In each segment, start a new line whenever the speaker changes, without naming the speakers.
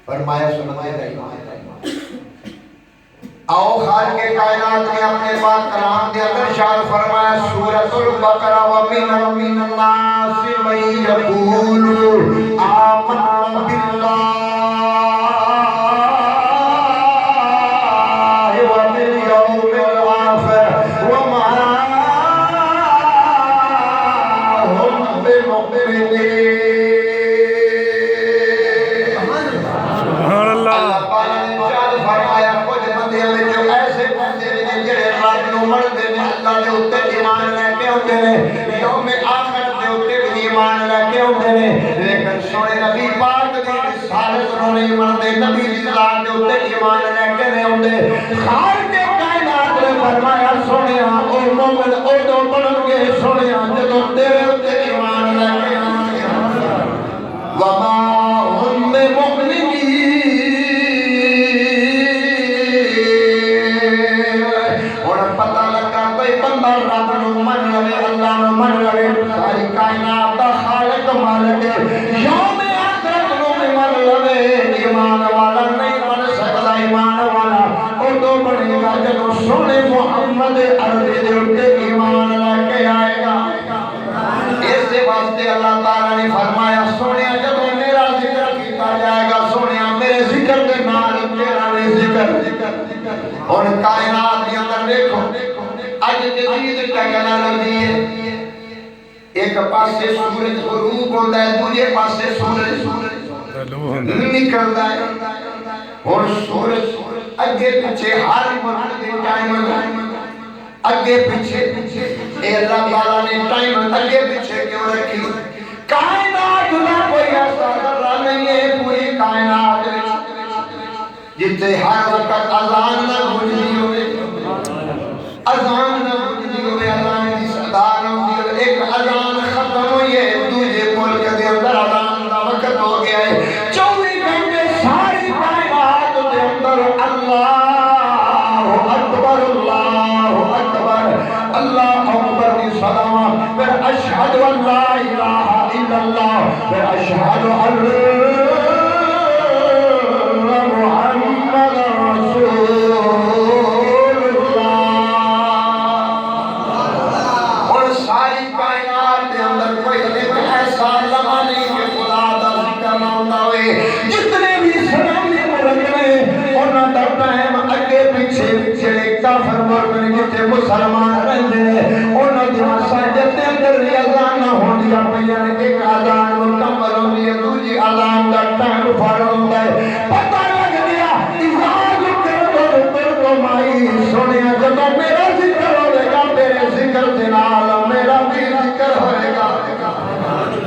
فرمایا سنتے نہیں آؤ خالق کائنات نے اپنے پاک کلام دے اندر ارشاد فرمایا سورۃ البقرہ ومن الناس من یقول آمنا باللہ وبالیوم الآخر وما هم بمؤمنین لیکن سونے نبی پاک دی رسالت نو نہیں مندے نبی دی ذات دے اوتے ایمان لے کے نہیں ہوندے خالق کائنات نے فرمایا سونیا او مومن او دو بنن گے سونیا جدوں تیرے اوتے ایمان لے کے آن گے وما هم بمؤمنین اور پتہ لگا کوئی بندہ رب نو من لے اللہ نو من لے ساری کائنات دا خالق مالک یوم آخرت نو بھی من لے ایمان والا نہیں من سکتا ایمان والا او تو بنے گا جدوں سونے محمد عربی دے اوتے ایمان لے کے آئے گا اس واسطے اللہ تعالی نے فرمایا سونیا جدوں میرا ذکر کیتا جائے گا سونیا میرے ذکر دے نال تیرا بھی ذکر اور کائنات کے اندر دیکھو اج جدید ٹیکنالوجی ہے ایک پاسے سورج غروب ہوتا ہے دوسرے پاسے سورج نکلتا ہے اور سورج اگے پیچھے ہر وقت دے ٹائم اگے پیچھے اے اللہ تعالیٰ نے ٹائم اگے پیچھے کیوں رکھی کائنات نہ کوئی ایسا ذرہ نہیں ہے پوری کائنات جتے ہر وقت اذان نہ گونجتی ہوئے اذان نہ گونجتی ہوئے اذان کی صدا نہ ہوتی ہوئے ایک اذان ختم ہوئی ہے دوسرے ملک کے اندر اذان کا وقت ہو گیا ہے 24 گھنٹے ساری کائنات کے اندر اللہ اکبر اللہ اکبر کی صدا پھر اشہد ان لا الہ الا اللہ پھر اشہد ان مسلمان رہتے ہیں انہوں نے مساجد کے اندر اذان نہ ہوندی پئی ایک اذان مکمل ہوندی ہے دوسری اذان دا ٹائم فر ہوندا ہے پتہ لگ گیا اذان کر مائی سونیا جدوں میرا ذکر ہوے گا تیرے ذکر دے نال میرا بھی ذکر ہوے گا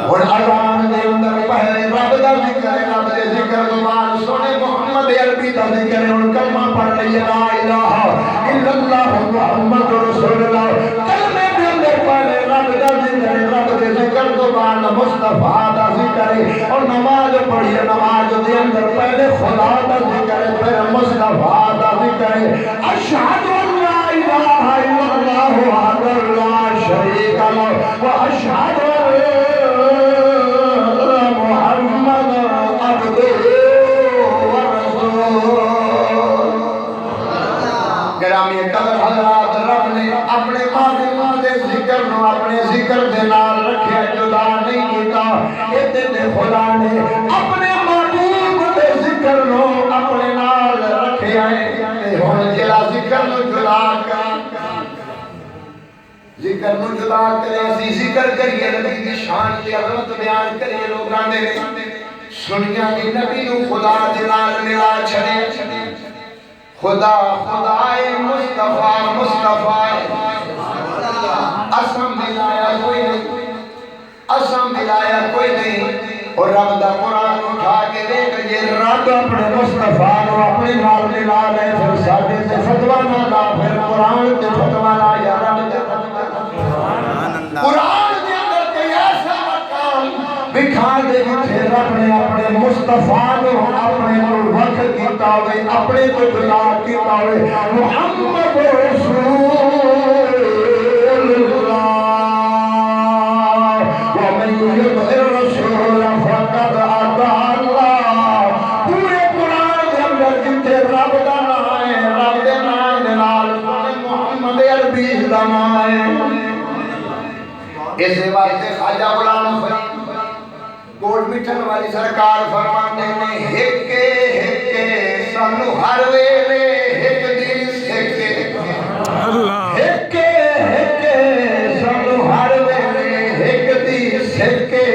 اور اذان دے اندر پہلے رب دا ذکر ہے رب دے ذکر تو بعد سونے محمد عربی دا ذکر ہے ان کلمہ پڑھ لئیے لا الہ الا اللہ محمد رسول اللہ کلمے دے اندر پہلے رب دا ذکر ہے رب دے ذکر تو بعد مصطفیٰ دا ذکر ہے اور نماز پڑھیے نماز دے اندر پہلے خدا دا ذکر ہے پھر مصطفیٰ دا ذکر ہے اشہد ان لا الہ الا اللہ وحدہ لا شریک لہ واشہد ان محمد عبدہ گرامی قدر حضرات رب نے اپنے معلومات دے ذکر نو اپنے ذکر دے نال رکھے جدا نہیں کیتا ایتے تے خدا نے اپنے محبوب دے ذکر نو اپنے نال رکھے آئے تے ہن جڑا ذکر نو جدا کر ذکر نو جدا کرے اسی ذکر کریے نبی دی شان تے عظمت بیان کریے لوگ آندے نے سنیا دی نبی نو خدا دے نال ملا چھڑے خدا خدائے مصطفیٰ مصطفیٰ اسم ملایا کوئی نہیں اسم ملایا کوئی نہیں اور رب دا قرآن اٹھا کے دیکھ یہ رب اپنے مصطفیٰ نو اپنے نال ملا لے پھر ساڈے تے فتویٰ نہ لا پھر قرآن تے فتویٰ لا یا رب تے قرآن دے اندر کوئی ایسا مقام بکھا دے جتھے رب نے اپنے مصطفیٰ نو اپنے کو وقت کیتا ہوئے اپنے کو بلا کیتا ہوئے محمد رسول اللہ ومن یطع الرسول فقد اطاع اللہ پورے اس واسطے خواجہ غلام فرید کوٹ مٹھن والی سرکار فرماتے نے ہکے سانو ہر ویلے ہک دی سکے ہکے سانو ہر ویلے ہک دی سکے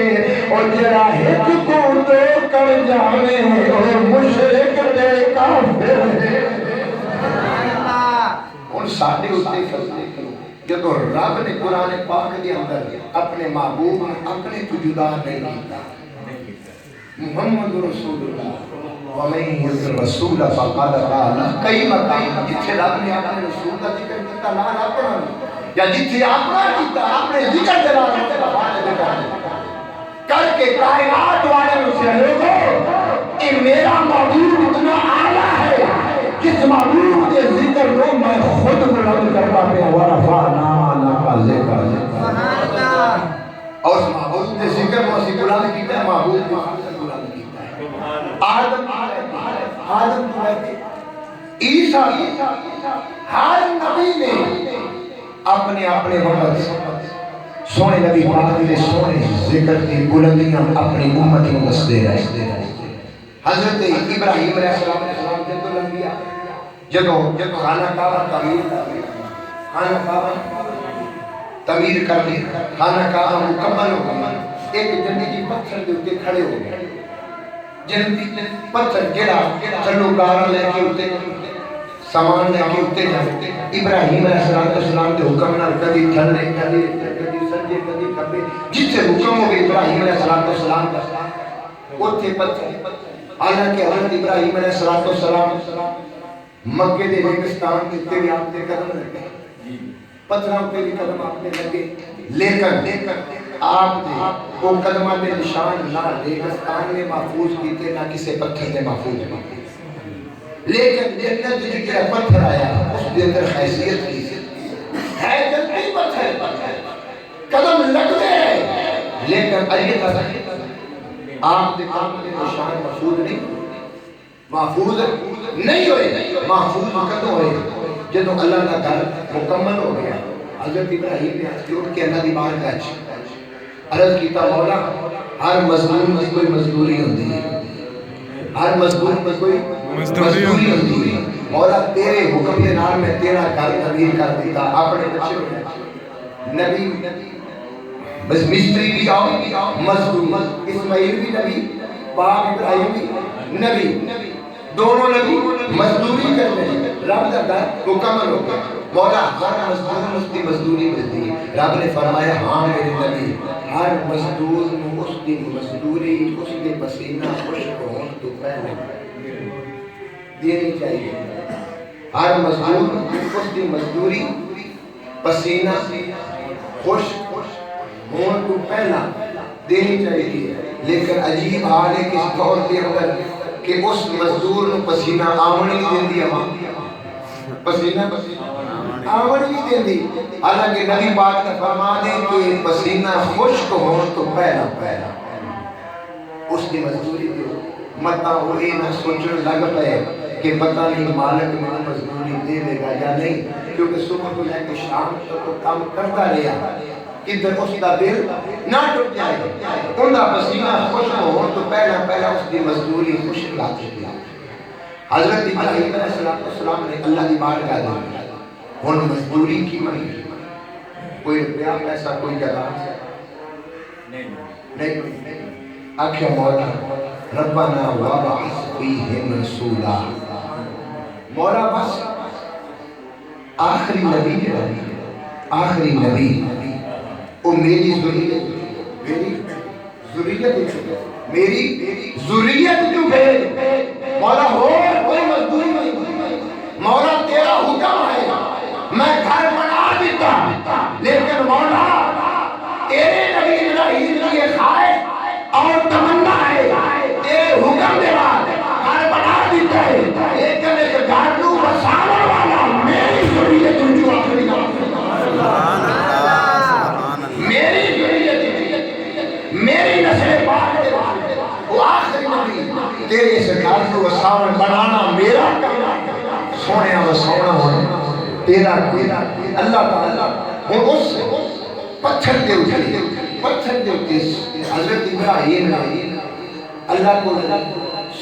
اور جڑا ہک کو دو کر جاوے اور مشرک تے کافر ہے ان ساڈے اتے فضلے جدو رب نے قرآن پاک کے اندر اپنے محبوب اپنے تو جدا نہیں کیتا محمد رسول اللہ وَمَن يُطِعِ الرَّسُولَ فَقَدْ أَطَاعَ کئی مقام جتھے رب نے اپنے رسول کا ذکر کیتا لا اپنا یا جتھے اپنا کیتا اپنے ذکر دے نال کر کے کائنات والے سے لوگو کہ میرا محبوب اتنا اعلیٰ ہے جس محبوب کے ذکر کو میں خود بلند کرتا پہ ورفعنا لک ذکرک اور اس محبوب کے ذکر کو اسی بلند کیتا ہے محبوب کو بلند کیتا ہے آدم عیسیٰ ہر نبی نے اپنے اپنے وقت سونے نبی پاک نے سونے ذکر کی بلندیاں اپنی امت کو دستے رہے حضرت ابراہیم علیہ السلام نے تو لنبیا جدو خانہ کعبہ تعمیر کر لی خانہ کعبہ مکمل ہو گیا ایک جنتی پتھر دے اتے کھڑے ہو گئے جنتی پتھر گرا چلو گارا لے کے اتے سامان لے کے اتے جاتے ابراہیم علیہ السلام کے حکم نہ کدی تھلے کدی سجے کدی کبے جس سے حکم ہو گئے ابراہیم علیہ السلام کا اتے پتھر حالانکہ حضرت ابراہیم علیہ السلام مکے دے ریگستان کے تیرے آپ دے قدم لگے پتھروں پہ بھی قدم آپ نے لگے لیکن آپ نے وہ قدمہ دے نشان نہ ریگستان میں محفوظ کیتے نہ کسی پتھر نے محفوظ کیتے لیکن جنت جی پتھر آیا اس دے اندر حیثیت کی ہے جنتی پتھر قدم لگ دے لیکن علی تک آپ نے قدم دے نشان محفوظ نہیں ہوئے محفوظ قدم ہوئے جدو اللہ کا گھر مکمل ہو گیا حضرت ابراہیم نے ہاتھ جوڑ کے اللہ دی بارگاہ عرض کیتا مولا ہر مظلوم میں کوئی مزدوری ہوتی ہے ہر مظلوم میں کوئی مزدوری ہوتی ہے مولا تیرے حکم کے نام میں تیرا گھر تعمیر کر دیتا اپنے بچے نبی بس مستری بھی آؤ مزدور اسماعیل بھی نبی باپ ابراہیم بھی نبی دونوں نبی مزدوری کرتے ہیں رب کا گھر مکمل ہو گیا مولا ہر مزدور اس کی مزدوری ملتی ہے رب نے فرمایا ہاں میرے نبی ہر مزدور میں اس کی مزدوری اس کے پسینہ خشک ہون تو پہلے دینی چاہیے ہر مزدور اس کی مزدوری پسینہ خشک ہون تو پہلا دینی چاہیے لیکن عجیب حال ہے کہ اس دور کے اندر کہ اس مزدور نے پسینہ آمن نہیں دین دیا پسینہ آمن نہیں دین دی حالانکہ نبی پاک نے فرما دے کہ پسینہ خشک ہو تو پہلا اس کی مزدوری دو متا ہوئی نہ سوچنے لگ پائے کہ پتہ نہیں مالک میں مزدوری دے دے گا یا نہیں کیونکہ صبح کو لے کے شام تک تو کام کرتا رہا ادھر اس کا دل نہ ٹوٹ جائے ان کا پسینہ خوش ہو تو پہلا اس کی مزدوری خوش لا چکی حضرت ابراہیم علیہ السلام نے اللہ کی بارگاہ دی ان مزدوری کی منی کوئی روپیہ پیسہ کوئی جگہ نہیں آخیا مولا ربنا وابعث فیہم رسولا مولا بس آخری نبی وہ میری ذریت جو بھیج مولا ہو کوئی مزدوری نہیں مولا تیرا حکم ہے میں گھر بنا دیتا لیکن مولا تیرے نبی ابراہیم کی خواہش اور تمنا ہے تیرے حکم کے بعد گھر بنا دیتا ہے لیکن ایک گھر کو بسانے والا میری ذریت جو آخری میری نسل پاک وہ آخری نبی تیرے اس گھر کو وساون بنانا میرا سونے وساونا ہونا تیرا اللہ تعالیٰ اور اس پتھر دے اتے حضرت ابراہیم نے اللہ کو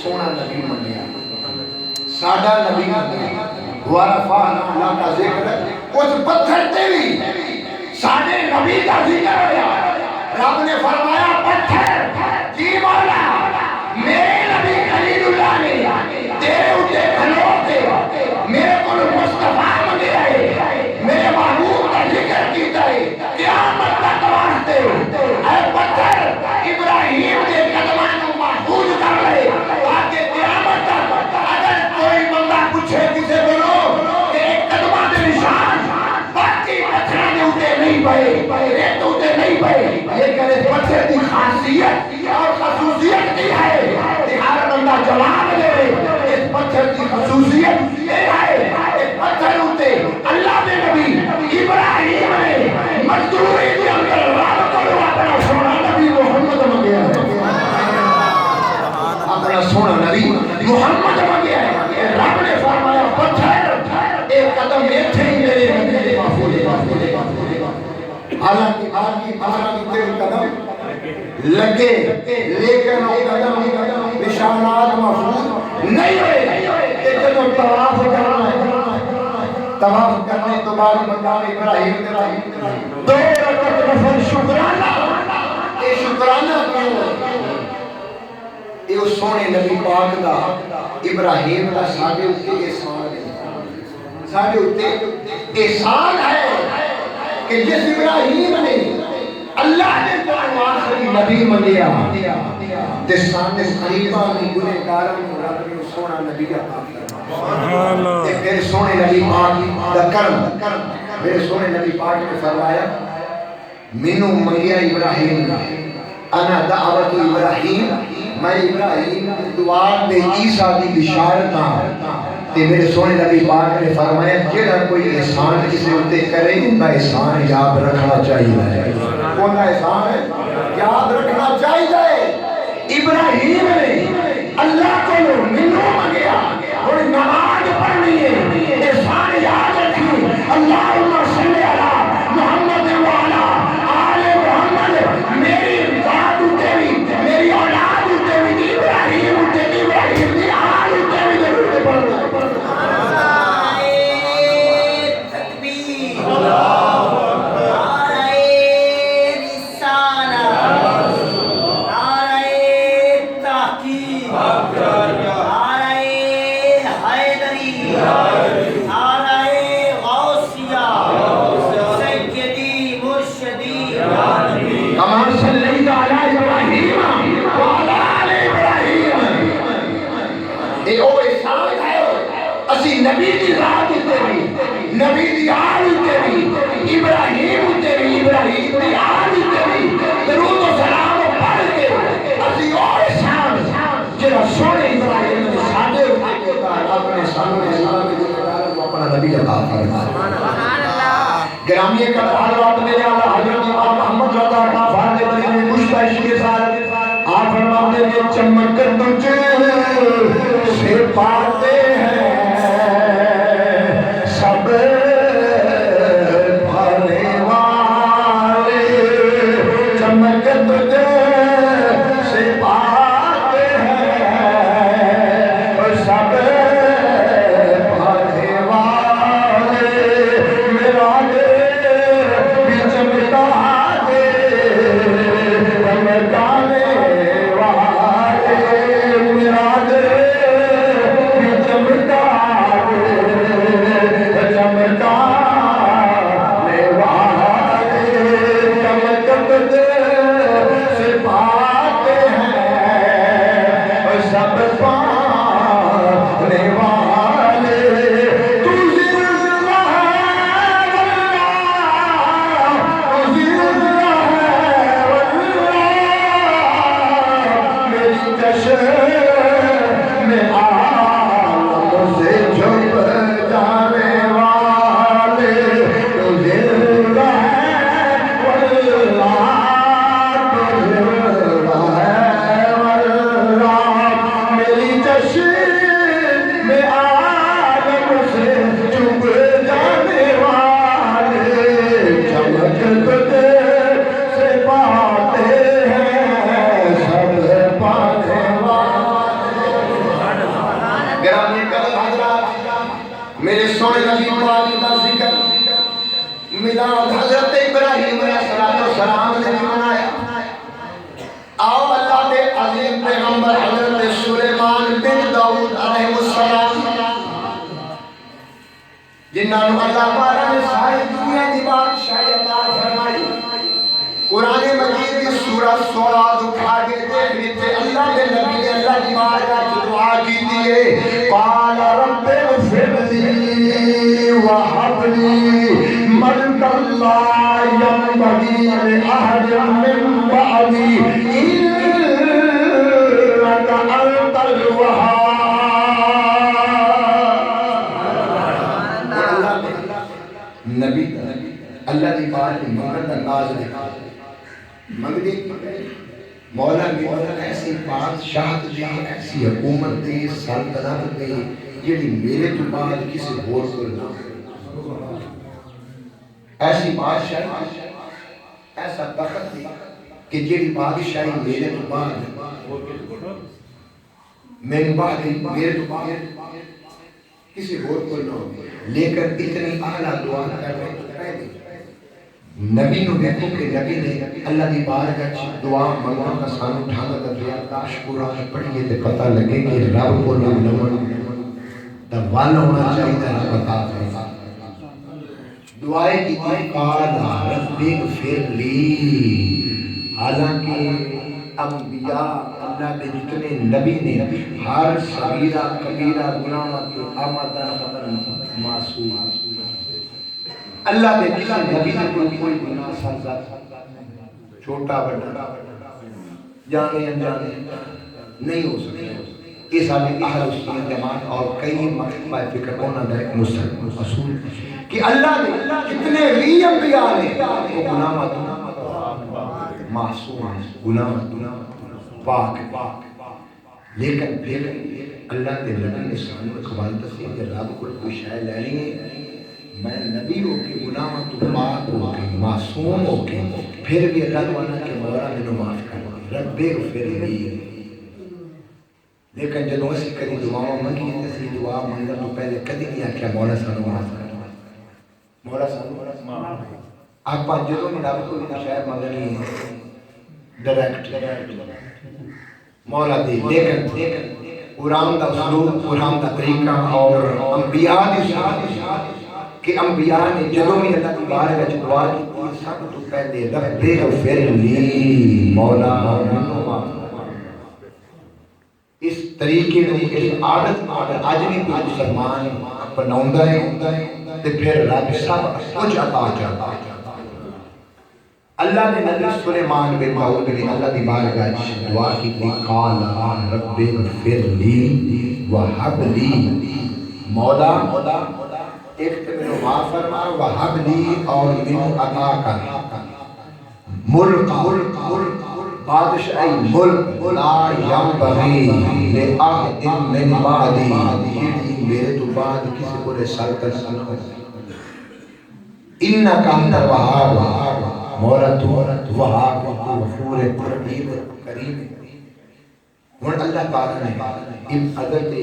سونا نبی منیا، ساڈا نبی منیا، ورفعنا اللہ کا ذکر اس پتھر تے بھی ساڈے نبی کا ذکر ہویا۔ رب نے فرمایا پتھر جی مولا میرے نبی خلیل اللہ نے تیرے اتے کھلو کے میرے کو مصطفیٰ منگیا ہے، میرے محبوب کا ذکر کیتا ہے، قیامت تک واسطے اے پتھر ابراہیم کے قدماں کو محفوظ کر لے تاکہ قیامت تک اگر کوئی بندہ پوچھے کسے بولو کہ ایک قدماں دے نشان باقی پتھراں دے اتے نہیں پئے، ریت اتے نہیں پئے، لیکن اس پتھر کی خاصیت اور خصوصیت کی ہے کہ ہر بندہ جواب دے اس پتھر کی خصوصیت یہ ہے کہ پتھر اتے اللہ دے نبی ابراہیم نے مزدوری کے اندر رب کو اپنا سونا نبی محمد منگیا ہے، اپنا سونا نبی محمد منگیا ہے۔ رب نے فرمایا پتھر ایک قدم ایتھے ہی میرے نبی کے محفوظ حالانکہ تیرے قدم لگے لیکن وہ قدم نشانات محفوظ نہیں ہوئے کہ جب طواف کرنا ہے، طواف کرنے تو بعد مقام ابراہیم دو رکعت نفل شکرانہ، یہ شکرانہ کیوں یہ اس سونے نبی پاک دا ابراہیم دا ساڈے اتے احسان ہے، ساڈے اتے احسان ہے کہ جس ابراہیم نے اللہ نے تو آخری نبی منگیا تے سامنے خلیفہ بھی گنہگاراں کو رب نے سونا نبی عطا فرمایا، تے پھر سونے نبی پاک دا کرم میرے سونے نبی پاک نے فرمایا مینوں منگیا ابراہیم نے، انا دعوت ابراہیم، میں ابراہیم کی دعا تے عیسیٰ کی بشارت ہاں، تے میرے سونے نبی پاک نے فرمایا جڑا کوئی احسان کسی اتے کرے ان کا احسان یاد رکھنا چاہیے، کون کا احسان ہے یاد رکھنا چاہیے۔ ابراہیم نے اللہ کو منو منگیا اور نماز پڑھنی ہے، احسان یاد رکھی، اللہم صلی علی محمد وعلی آل محمد، میری ذات اتے بھی میری اولاد اتے بھی ابراہیم اتے بھی ابراہیم دی آل اتے بھی ضرور پڑھنا ہے۔ نبی دی ذات اتے بھی، نبی دی آل اتے بھی، ابراہیم اتے بھی، ابراہیم دی آل اتے بھی درود و سلام پڑھ کے اسی اور احسان جڑا سونے ابراہیم نے ساڈے اتے کیتا اپنے سامنے اسلام کے ذمہ اپنا نبی عطا فرمایا۔ گرامی کا حضرات میرے اعلیٰ حضرت امام محمد رضا کا فرد بری میں مشتعش کے ساتھ آپ فرماتے ہیں چمک تجھے سے پاتے ہیں سب بھانے والے، چمک تجھے سے پاتے ہیں سب بھانے والے، میرا دل بھی چمکا دے چمکانے والے، میرا دل بھی چمکا چمک میلاد حضرت ابراہیم علیہ السلام نے منایا آؤ اللہ دے عظیم پیغمبر حضرت سلیمان بن داؤد علیہ السلام جنہاں نو اللہ پاک نے ساری دنیا دی بادشاہی عطا فرمائی قرآن مجید کی سورہ سورات اٹھا کے دیکھنی تے اللہ کے نبی نے اللہ کی بارگاہ میں دعا کی دیئے قال رب اغفر لی وہب لی ملکا لا ينبغي لأحد من بعدی انک انت الوہاب نبی اللہ کی بات منگل انداز دیکھا منگدے مولا مولا ایسی بادشاہت دی ایسی حکومت دی سلطنت دی جڑی میرے تو بعد کسی اور کو نہ ایسی بادشاہی ایسا تخت دی کہ جڑی بادشاہی میرے تو بعد من بعد میرے تو بعد کسی اور کو نہ لیکن اتنی اعلیٰ دعا کر رہے پہلے نبی نو دیکھو کہ نبی نے اللہ دی بارگاہ وچ دعا منگا کا سانو ٹھانا دیا کاش قرآن پڑھیے تے پتہ لگے کہ رب کو نہ دا وال ہونا چاہیے رب عطا فرما دعائیں کی تھی قال رب اغفر لی حالانکہ انبیاء اللہ کے جتنے نبی نے ہر صغیرہ کبیرہ گناہ کے آمدن خطرن معصوم اللہ دے کسی نبی نے کوئی گناہ سازا چھوٹا بڑا جانے انجانے نہیں ہو سکتے اس حال اہل سنت جماعت اور کئی مکتبہ فکر ہونا دا ایک مسلم اصول کہ اللہ نے جتنے بھی انبیاء نے وہ گناہ معصوم گناہ پاک لیکن اللہ کے نبی نے سانو اقبال تصدیق کہ رب کو کوئی شے لینی ہے میں نبی ہو کے گناہ تو پاک ہو کے معصوم ہو کے پھر بھی اللہ وانا کہ مولا میں معاف کر رب اغفر لی لیکن جدوں اسی کدی دعا منگی تے اسی دعا منگن تو پہلے کدی نہیں کیا مولا سانو معاف کر مولا سانو آپ جدوں بھی رب کو شاید منگنی ہے ڈائریکٹ مولا دی لیکن قرآن دا اسلوب قرآن دا طریقہ اور انبیاء دی سنت کہ انبیاء نے جدوں بھی اللہ کی بارگاہ وچ دعا کی سب تو پہلے رب اغفر لی مولا اس طریقے میں اس عادت اج بھی کوئی مسلمان اپناوندا ہے تے پھر رب سب کچھ عطا کرتا ہے اللہ نے نبی سلیمان بن داؤد نے اللہ دی بارگاہ وچ دعا کی قال رب اغفر لی وہب لی مولا ایک تو میں معاف فرما وہب لی اور میں عطا کر ملک بادشاہی ملک لا ینبغی لأحد من بعدی میرے تو بعد کسی کو سلطنت نہ ہو انک انت الوہاب مولا تو وہاب غفور کریم ہن اللہ تعالی نے ان حضرت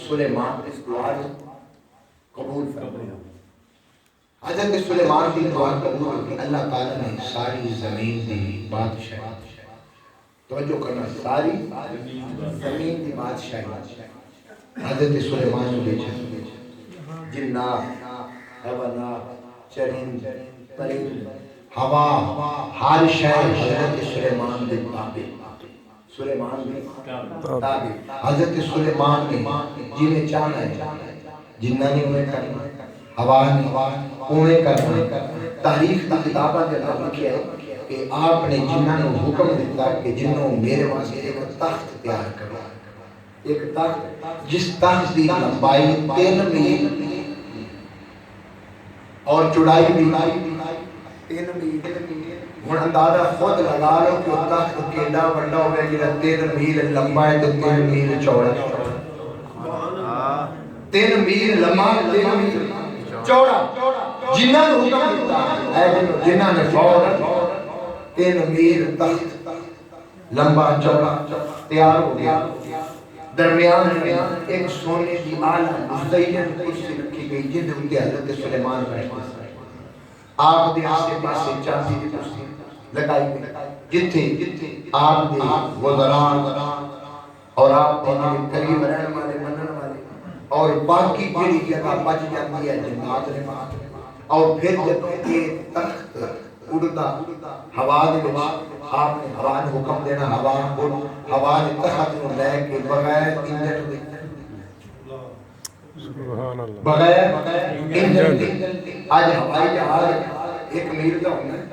سلیمان اس دعا قبول فرمایا حضرت سلیمان کی دعا قبول کی اللہ تعالی نے ساری زمین دی بادشاہی توجہ کرنا ساری زمین دی بادشاہی حضرت سلیمان نے بھیجا جنات حیوانات چرند پرند ہوا ہر شے حضرت سلیمان دے تابع سلیمان دے تابع حضرت سلیمان نے جنہیں چاہنا ہے جنہ نے انہیں کرنا ہوا نے انہیں کرنا تاریخ کی کتابہ کے اندر لکھا ہے کہ آپ نے جنہ نے حکم دیتا کہ جنوں میرے واسطے ایک تخت تیار کرو ایک تخت جس تخت دی لمبائی 3 میل اور چوڑائی بھی 3 میل ہن اندازہ خود لگا لو کہ تخت کیڈا بڑا ہوگا جڑا 3 میل لمبا ہے تے 3 میل چوڑا 3 میل لمبا 3 میل چوڑا جنہ نے حکم دیتا ہے جنہ نے فوراً 3 میل تخت لمبا چوڑا تیار ہو گیا درمیان میں ایک سونے کی اعلیٰ مزین کرسی رکھی گئی جن کے حضرت سلیمان بیٹھتے آپ دے آسے پاسے چاندی دی کرسی لگائی گئی جتھے آپ دے وزران اور آپ دے قریب رہن والے منن والے اور باقی جڑی جگہ بچ جاتی ہے جنات نے اور پھر جب یہ تخت اڑتا ہوا دے وچ آپ نے ہوا نے حکم دینا ہوا نے تخت کو لے کے بغیر انجن دے بغیر انجن دے آج ہوائی جہاز ایک میل کا ہونا ہے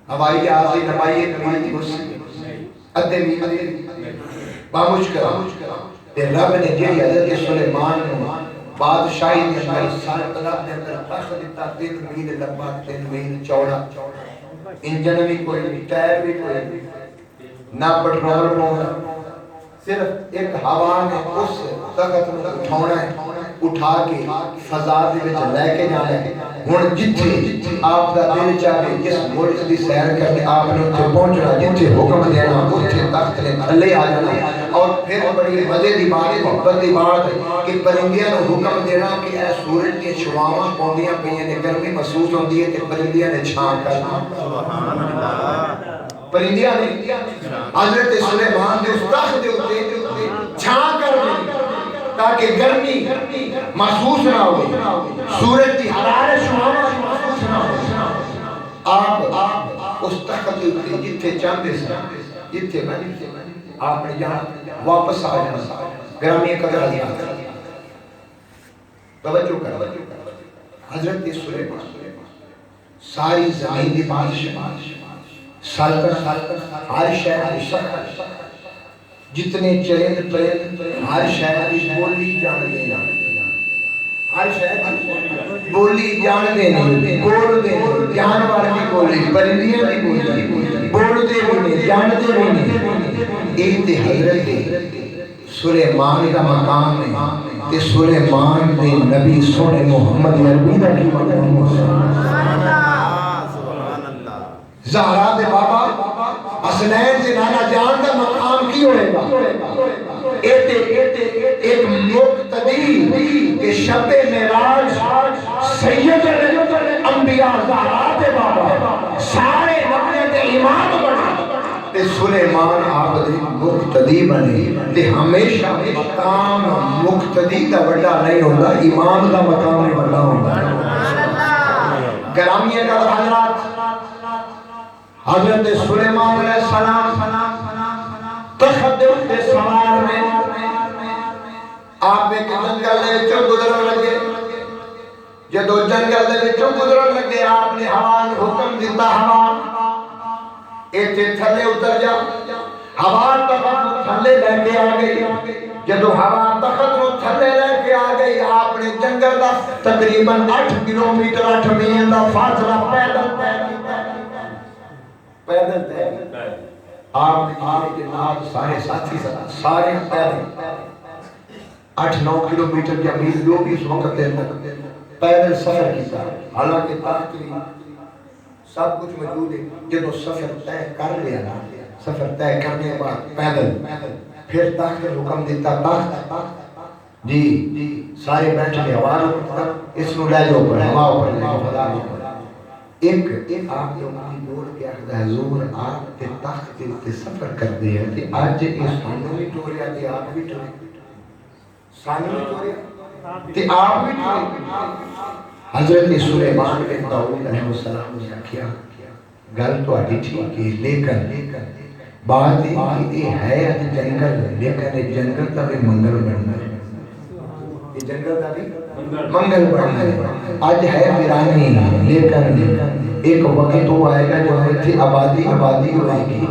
ہوائی جہاز کی لمبائی ایک میل کی ہوسی ادھے میل دی بامشکل تے رب نے جڑی حضرت سلیمان نو بادشاہی دے اندر سلطنت دے اندر تخت دتا 3 میل لمبا 3 میل چوڑا انجن بھی کوئی نہیں ٹائر بھی کوئی نہیں نہ پٹرول پاؤنا صرف ایک ہوا نے اس تخت کو اٹھانا ہے اٹھا کے فضا دے وچ لے کے جانا ہے ہن جتھے آپ دا دل چاہے جس ملک دی سیر کرنے آپ نے اوتھے پہنچنا جتھے حکم دینا اوتھے تخت نے تھلے آ جانا اور پھر بڑی مزے دی بات محبت دی بات کہ پرندیاں نو حکم دینا کہ اے سورج دی شعاواں پوندیاں پیاں نے گرمی محسوس ہوندی ہے تے پرندیاں نے چھاں کرنا سبحان اللہ پرندیاں نے حضرت سلیمان دے اس تخت دے اوتے چھاں کر دی تاکہ گرمی محسوس نہ ہو سورج کی حرارت شعاواں محسوس نہ ہو آپ اس تخت دے اوتے جتھے چاہندے سن جتھے آپ نے یہاں واپس آ جانا گرامی قدر حضرات توجہ کر حضرت سلیمان ساری زمین دی بادشاہ سلطنت ہر شہر سخت جتنے چرند پرند ہر شہر کی بولی جان دینا ہر شہر کی بولی جان دینا بول دینا جانور کی بولی پرندیاں کی بولی بول دینا جان دینا ایک تے حضرت سلیمان کا مقام ہے تے سلیمان دے نبی سونے محمد عربی دا کی مقام زہرا دے بابا حسنین دے نانا جان دا مقام کی ہوئے گا ایک مقتدی کہ شب معراج سید انبیاء زہرا دے بابا سارے نبیوں دے امام بنا تے سلیمان آپ دے مقتدی بنے تے ہمیشہ مقام مقتدی دا بڑا نہیں ہوتا امام دا مقام بڑا ہوتا گرامیہ کا حضرات حضرت سلیمان علیہ السلام تخت دے سوار میں آپ ایک جنگل دے وچوں گزرن لگے جدو جنگل دے وچوں گزرن لگے آپ نے ہوا نوں حکم دیتا ہوا ایتھے تھلے اتر جا ہوا تخت نوں تھلے لے کے آ گئی جدو ہوا تخت نوں تھلے لے کے آ گئی آپ نے جنگل دا تقریباً 8 کلومیٹر 8 میل دا فاصلہ پیدل طے کیتا پیدل طے آپ کے نال سارے ساتھی سارے پیدل 8-9 کلومیٹر یا میل جو بھی اس وقت دے پیدل سفر کیتا حالانکہ تاکہ سب کچھ موجود ہے جب سفر طے کر لیا نا سفر طے کرنے کے بعد پیدل پھر تخت حکم دیتا تخت جی سارے بیٹھ کے ہوا اس نو لے جاؤ پر ہوا اوپر لے جاؤ ایک آپ نے اپنی دوڑ کے آخر حضور آپ کے تخت کے سفر کر دیا کہ آج اس سانو بھی ٹوریا تھی آپ بھی ٹوریا سانو بھی ٹوریا تھی آپ بھی ٹوریا حضرت سلیمان بن داؤد علیہ السلام نے کیا گل تو آٹی ٹھیک ہے لیکن بات یہ ہے آج جنگل لیکن جنگل تا بھی منگل بننا یہ جنگل تا بھی منگل بننا ہے آج ہے ویرانی لیکن ایک وقت وہ آئے گا جو ہے تھی آبادی ہوئے گی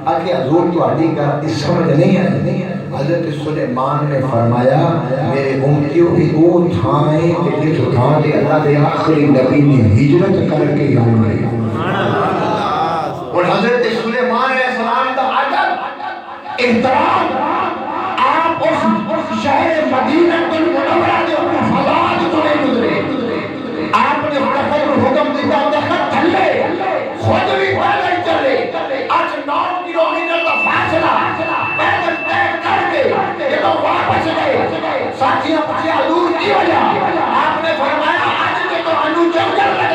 آکے حضور تو آڈی گاتی سمجھ نہیں ہے حضرت سلیمان نے فرمایا میرے امتیوں کی وہ تھائیں کہ جس تھائیں دے اللہ دے آخری نبی نے ہجرت کر کے یہاں آئے اور حضرت سلیمان علیہ السلام کا عجب احترام آپ اس شہر مدینہ المنورہ جو فضاد تو نہیں گزرے آپ نے حکم دیتا تخت تھلے خود بھی پیدل چلے 8-9 کلومیٹر کا فاصلہ پیدل طے کر کے جب واپس گئے ساتھیاں پچھے حضور کی وجہ آپ نے فرمایا آج کے تو انو جنگل لگے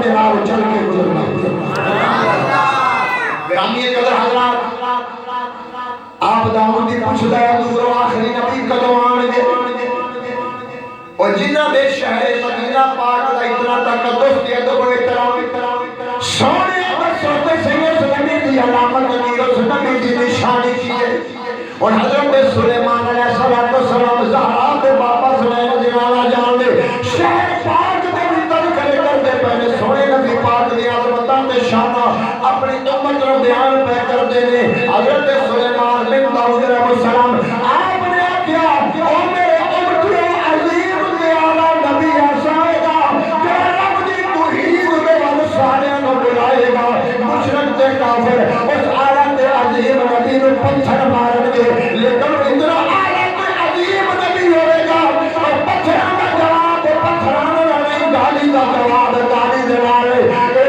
دے نال چل کے گزرنا گرامی قدر حضرات آپ داؤد دی پوچھدا ہے حضور آخری نبی کدوں آن گے اور جنہ بے شہر مدینہ پاک دا اتنا تقدس دے ادب و احترام سونے دسو تے سید نبی دی علامت نبی اس نبی دی نشانی کی ہے اور حضرت سلیمان علیہ السلام زہرا دے باپا سلیم جنازہ جان دے شہر پاک دے بھی تذکرے کرتے پہلے سونے نبی پاک دی عظمتاں تے شاناں اپنی امت نو بیان پہ کردے نے حضرت سلیمان بن داؤد علیہ السلام آپ نے کیا او میرے امتیوں عظیم دے اعلی نبی ایسا ہوگا جو رب دی توحید دے ول سارے نو بلائے گا مشرک تے کافر اس اعلی تے عظیم نبی نو پتھر مارن گے لیکن اتنا اعلی تے عظیم نبی ہوئے گا اور پتھراں دا جواب پتھراں دا نہیں گالی دا جواب گالی دے نال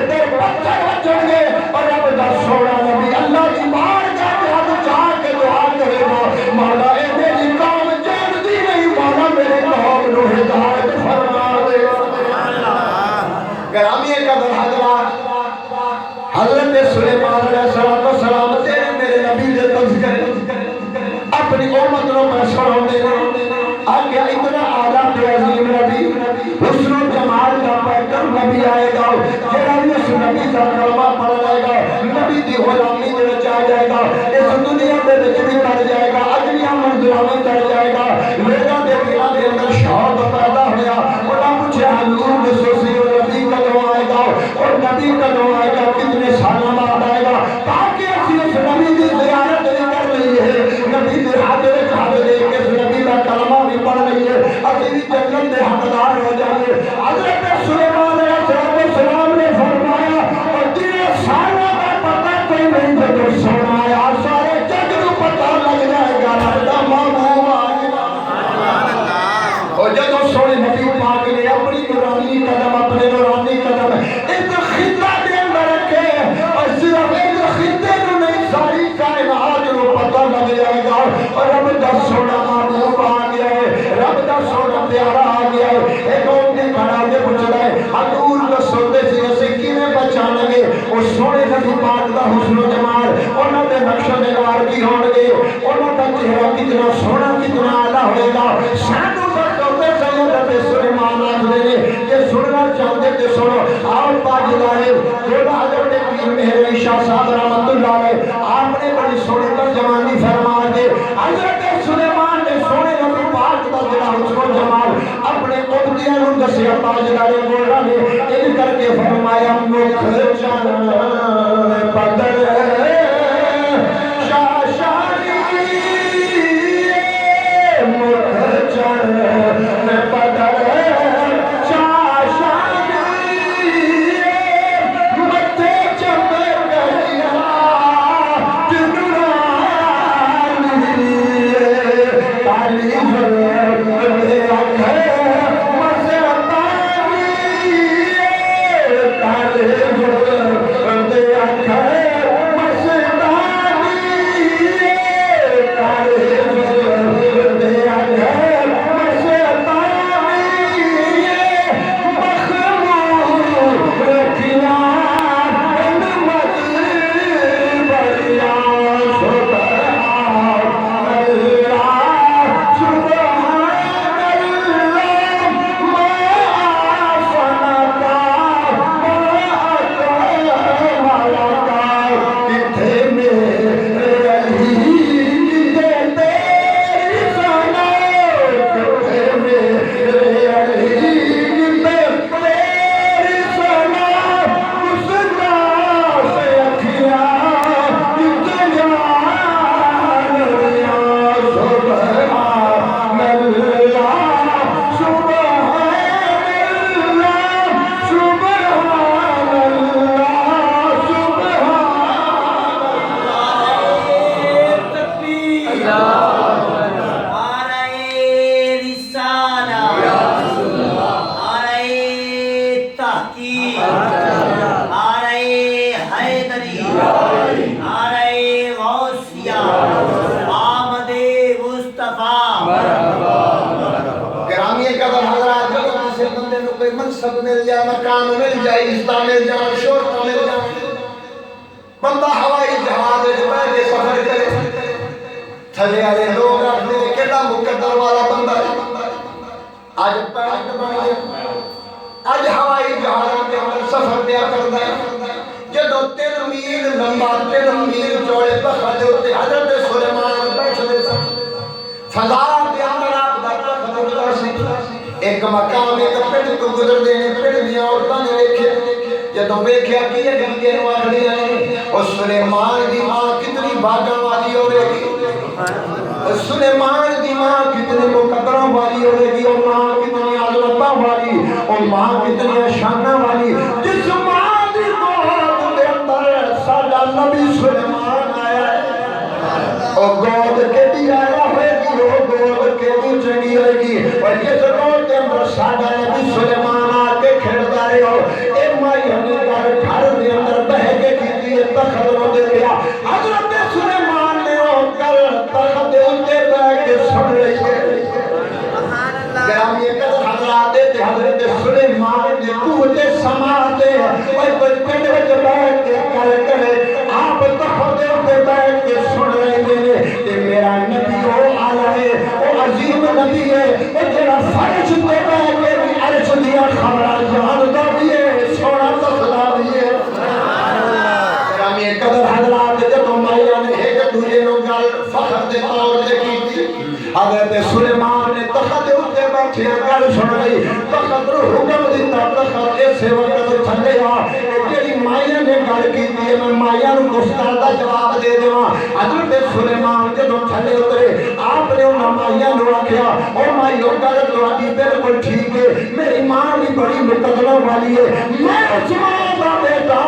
تے پتھر وجن گے اور رب دا سونا نبی اللہ دی بارگاہ تے ہاتھ چاہ کے دعا کرے گا مولا اے میری قوم جانتی نہیں مولا میری قوم نو ہدایت فرما دے گرامی قدر حضرات حضرت سلیمان علیہ السلام تیرے میرے نبی دے تذکرے اپنی امت نو میں سناؤندے نے آگیا اتنا اعلیٰ تے عظیم نبی حسن و جمال دا پیکر نبی آئے گا جڑا بھی اس نبی دا کلمہ پڑھ لے گا نبی دی غلامی دے وچ آ جائے گا اس دنیا دے وچ بھی کر جائے گا اگلیاں منزلاں وچ چڑھ جائے گا لوگاں دے دلاں دے اندر شوق پیدا ہویا انہاں پوچھیا حضور دسو سی او نبی کدوں آئے گا اور نبی کدوں آئے گا کتنے سالاں بعد آئے گا تاکہ اسی اس نبی دی زیارت بھی کر لئیے نبی دے حاضر دے کے اس نبی دا کلمہ بھی پڑھ لئیے اسی بھی جنت دے حقدار ہو جائیے حضرت سلیمان علیہ السلام نے فرمایا اور تیرے سالوں کا پتہ کوئی نہیں جب سونا آیا سارے جگ نو پتہ لگ جائے گا لگتا محبوب آئے اور جب سونے نبی پاک نے اپنی نورانی قدم ایک خطہ دے اندر رکھے اور صرف ایک خطے نو نہیں ساری کائنات نو پتہ لگ جائے گا اور رب دا سونا محبوب آ گیا ہے رب دا سونا پیارا آ گیا ہے ایک اوٹی کھڑا کے پوچھتا ہے حضور دسو تے سی اسے کیویں بچانے گے او سونے نبی پاک دا حسن و جمال انہاں دے نقش و نگار کی ہون گے انہاں دا چہرہ کتنا سونا کتنا اعلیٰ ہوئے گا سانو دسو تے سید سلیمان آخدے نے کہ سننا چاہتے تے سنو آؤ تاجدارے جوڑا حضرت پیر مہر شاہ صاحب رحمت اللہ علیہ آپ نے بڑی سونی ترجمانی فرما دے حضرت سلیمان نے سونے نبی پاک دا جڑا حسن و جمال اپنے امتیاں نوں دسیا تاجدارے بولا نے ان کر کے فرمایا مکھ چن بدر شاہ شانی مکھ چن بدر منصب مل جائے، مکان مل جائے، عزت مل جائے، شہرت مل جائے، بندہ ہوائی جہاز بیٹھ کے سفر کرے، تھلے والے لوگ آخر کیڑا مقدر والا بندہ ہے، اج پیٹ بن گیا، اج ہوائی جہاز کے اندر سفر دیا کرتا ہے، جدو 3 میل لمبا 3 میل چوڑے تخت ہوتے حضرت سلیمان بیٹھتے سن، فضا کے اندر آپ کا تخت اڑتا سی، ایک مقام ایک پنڈ تو گزر دینے، پنڈ دیا عورتوں نے دیکھے، جدو دیکھا کہ یہ گنگے نو آخری ہیں، اور سلیمان دی ماں کتنی بھاگا والی ہوئے گی، سلیمان دی ماں کتنی مقدروں والی ہوئے گی، اور ماں کتنی عظمتوں والی، اور ماں کتنی شانوں والی، جس ماں دی گود دے اندر ساڈا نبی سلیمان آیا ہے، اور گود کے بھی آیا ہوئے گی، وہ گود کے بھی چنگی ہوئے گی، اور جس گود کے اندر ساڈا نبی سلیمان آ کے کھیڑتا رہے ہو، اے مائی ہمیں گھر دے اندر بہ کے کیتی ہے تخت رو دے گیا، حضرت سلیمان نے ہو کر تخت دے اندے بہ کے سن رہی ہے، گرامی قدر حضرات حضرت سلیمان نے قوت سماعت اور کوئی پنڈ وچ بیٹھ کے کرے آپ تخت دے اندے بیٹھ کے سن رہے ہیں کہ میرا نبی وہ آلہ ہے، وہ عظیم نبی ہے، وہ جڑا فرش تے بیٹھ کے بھی عرش دیا خبر جاندا بھی ہے، سونا دسدا بھی ہے، گرامی قدر حضرات جدوں مائیاں نے ایک دوجے نوں گل فخر دے طور تے کیتی، حضرت سلیمان نے تخت اتے بیٹھے گل سن رہی، تخت حکم دیتا تخت ایسے وقت تھلے آ، جڑی مائیاں نے گل کیتی ہے میں مائیاں نوں گستاخ جواب دے دیواں، حضرت سلیمان جدوں تھلے اترے آپ نے انہاں مائیاں نوں آکھیا او مائیو گل تہاڈی بالکل ٹھیک ہے، میری ماں بھی بڑی مقدروں والی ہے، میں اس ماں دا بیٹا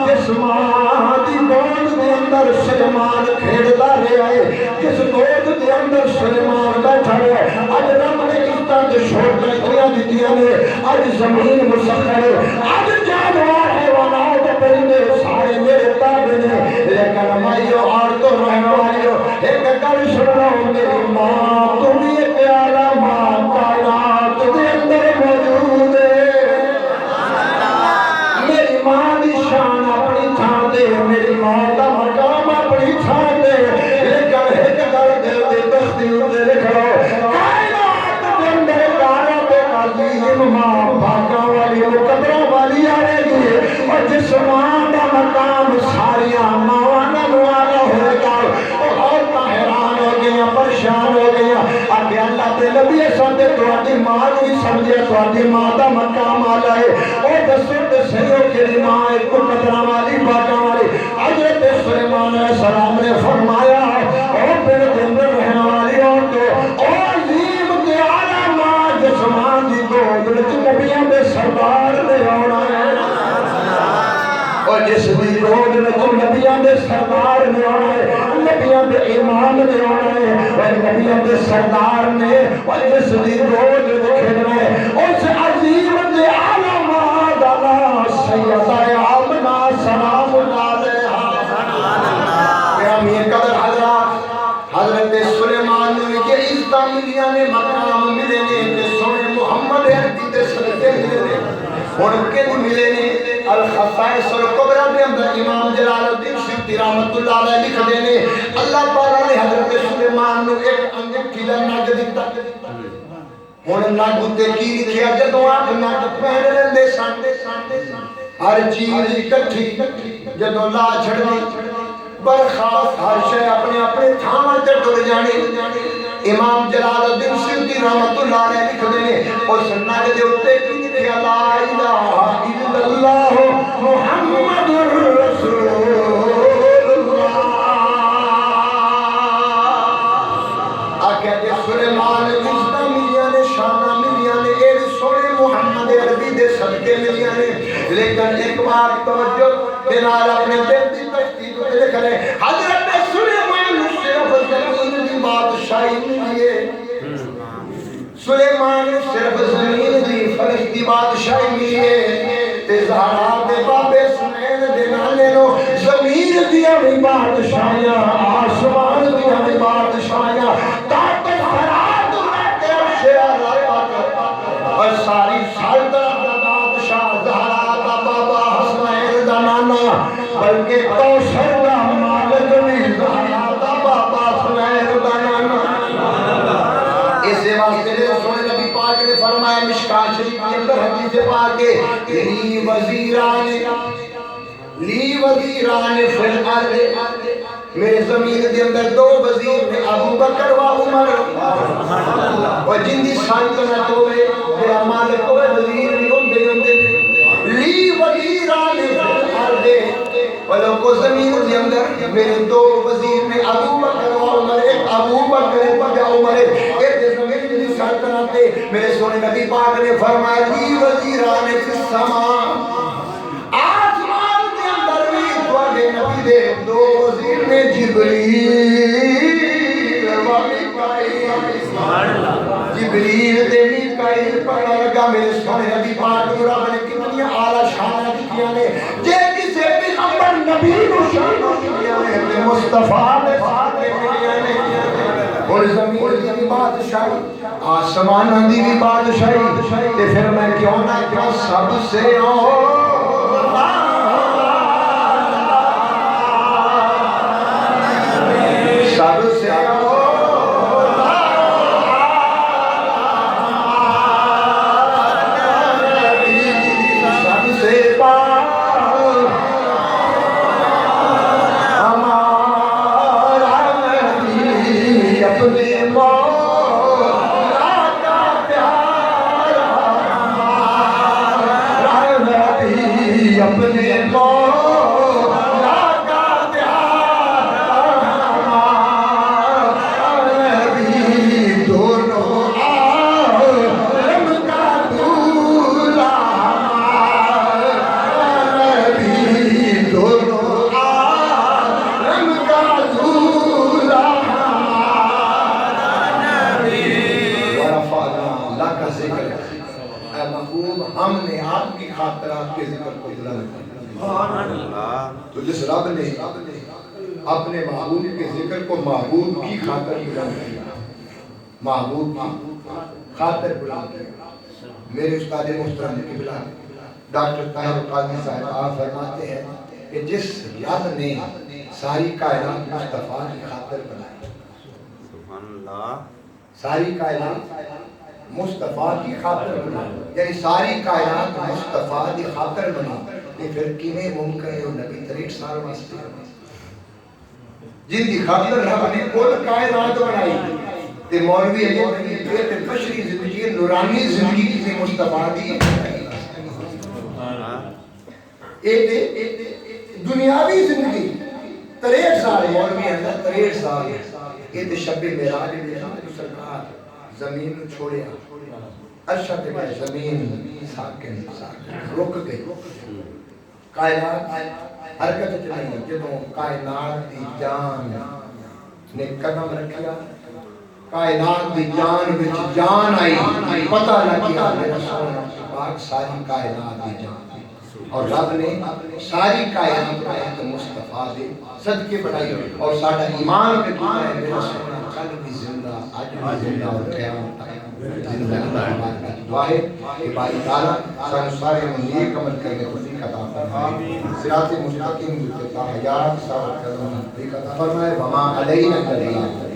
جس ماں دی گود دے اندر سلیمان کھیڑدا رہیا ہے، جس گود دے اندر سلیمان بیٹھا ہے، اج رب نے عزت شوق اتنی دتیاں نے، اج زمین مسخر ہے، اج جانور حیوانات پرندے سارے میرے تابع نے، لیکن مائیو اور تو رہنے والیو ایک گل سن لو، میری ماں تم ایک اعلیٰ ماں کائنات دے اندر موجود ہے، میری ماں دی شان اپنی تھان دے، میری ماں دا مقام اپنی تھان دے، لیکن ایک گل دل دے بختی ہوتے لکھ لو، کائنات دے اندر غارت عظیم ماں بھاگا والی مقدروں والی آئے گی، اور جس ماں دا مقام ساریاں ماوانا نوالا ہوئے گا، اور حیران ہو گیا پریشان ہو گیا، آگے اللہ دے نبی ساتھ تواڈی ماں بھی سمجھے تواڈی ماں دا مقام آلہ ہے، اور دسو تے صحیح ہو کہ ماں ایک قدرہ والی باقا والی، حضرت سلیمان علیہ السلام نے فرمایا اور پھر دن رہنے والی اور تو اور عظیم کے آلہ ماں جس ماں دی گود وچ نبیوں دے سردار نے آنا ہے، اور جس دی گود وچ نبیوں دے سردار نے آنا ہے، نبیوں دے امام نے آنا ہے، اور نبیوں دے سردار نے، اور جس دی گود وچ کھڑنا ہے اس عظیم دے آلہ ماں دا نام سیدہ آمنہ سلام اللہ علیہا، میرا قدر حضرات حضرت سلیمان نے یہ عزت ملیاں نے مقام ملے نے کہ سونے محمد عربی دے صدقے ملے نے، اور کن ملے نے الخصائص الکبریٰ دے اندر امام جلال الدین سیوطی رحمت اللہ علیہ لکھ دینے، اللہ تعالیٰ نے حضرت سلیمان نے ایک انگٹھی دا نگ دیتا، ہن نگ تے کی لکھیا جدوں آپ نگ پہن لیندے سن، ہر چیز اکٹھی جدوں لا چھڑنی برخاست ہر شے اپنے اپنے تھاواں تے ٹر جانی، امام جلال الدین سیوطی رحمت اللہ علیہ لکھ دینے اس نگ دے اوتے کی لکھیا لا الہ الا اللہ محمد رسول اللہ، آکھیا کہ سلیمان عزت ملیاں نے شانہ ملیاں نے اے سونے محمد عربی دے صدقے ملیاں نے، لیکن ایک بار توجہ بنال اپنے دل دی تشتیق تے لکھ لے، حضرت سلیمان صرف زمین دی بادشاہی ملی ہے، سلیمان صرف زمین دی فرش دی بادشاہی ملی ہے، تے زہرا دے بابے سنین دے نانے نو زمین دیا بھی بادشاہیاں، آسمان دیا بھی بادشاہیاں، طاقت فراد میں تے عرش اللہ اور ساری سالدہ میرے سونے نبی پاک نے فرمایا مشکات شریف کے اندر حدیث پاک ہے لی وزیران فی الارض میرے زمین کے اندر دو وزیر نے ابو بکر و عمر و جن دی سلطنت ہوئے میرا مالک ہوئے وزیر بھی ہوندے لی وزیران فی الارض ولو کو زمین کے اندر میرے دو وزیر نے ابو بکر و عمر ایک ابو بکر و عمر ایک زمین کی سلطنت ہے میرے سونے نبی پاک نے فرمایا لی وزیران فی السماء نبی دے دو وزیر نے جبریل و میکائیل جبریل دے میکائیل پڑھنا لگا میرے سونے نبی پاک رب نے کتنی اعلیٰ شان دیا نے جے کسے پیغمبر نبی کو شان دیا نے مصطفیٰ نے فاتح دیا نے اور زمین کی بھی بادشاہی آسمان دی بھی بادشاہی تے پھر میں کیوں نہ کہوں سب سے سب سے ہم نے آپ کی خاطر آپ کے ذکر کو بلند کیا تو جس رب نے اپنے محبوب کے ذکر کو محبوب کی خاطر بلند کیا محبوب کی خاطر بلند کیا میرے استاد محترم قبلہ ڈاکٹر طاہر قادری صاحب آپ فرماتے ہیں کہ جس رب نے ساری کائنات مصطفیٰ کی خاطر بنائی ساری کائنات مصطفیٰ کی خاطر بنا یعنی ساری کائنات مصطفیٰ کی خاطر بنا کہ پھر کیویں ممکن ہے نبی 63 سال واسطے جن کی خاطر رب نے کل کائنات بنائی تے مولوی ہے یہ تے بشری زندگی نورانی زندگی کی مصطفیٰ دی دنیاوی زندگی 63 سال مولوی اندر 63 سال یہ تے شب معراج میں سرکار زمین نو چھوڑیا عرشہ تے گئے زمین ساکن رک گئی کائنات حرکت چلائی جدوں کائنات دی جان نے قدم رکھیا کائنات دی جان وچ جان آئی پتہ لگیا میرا سونا پاک ساری کائنات دی جان اور رب نے ساری کائنات کو مصطفیٰ دے صدقے بڑھائی اور ساڈا ایمان پہ کیا ہے میرا سونا کل بھی زندہ آج بھی زندہ اور قیامت تک زندہ ہمارے دعا ہے کہ باری تعالیٰ سارے نیک عمل کرنے کو توفیق عطا فرمائے صراط مستقیم اتباع حیات ثابت قدم توفیق عطا فرمائے وما علینا البلاغ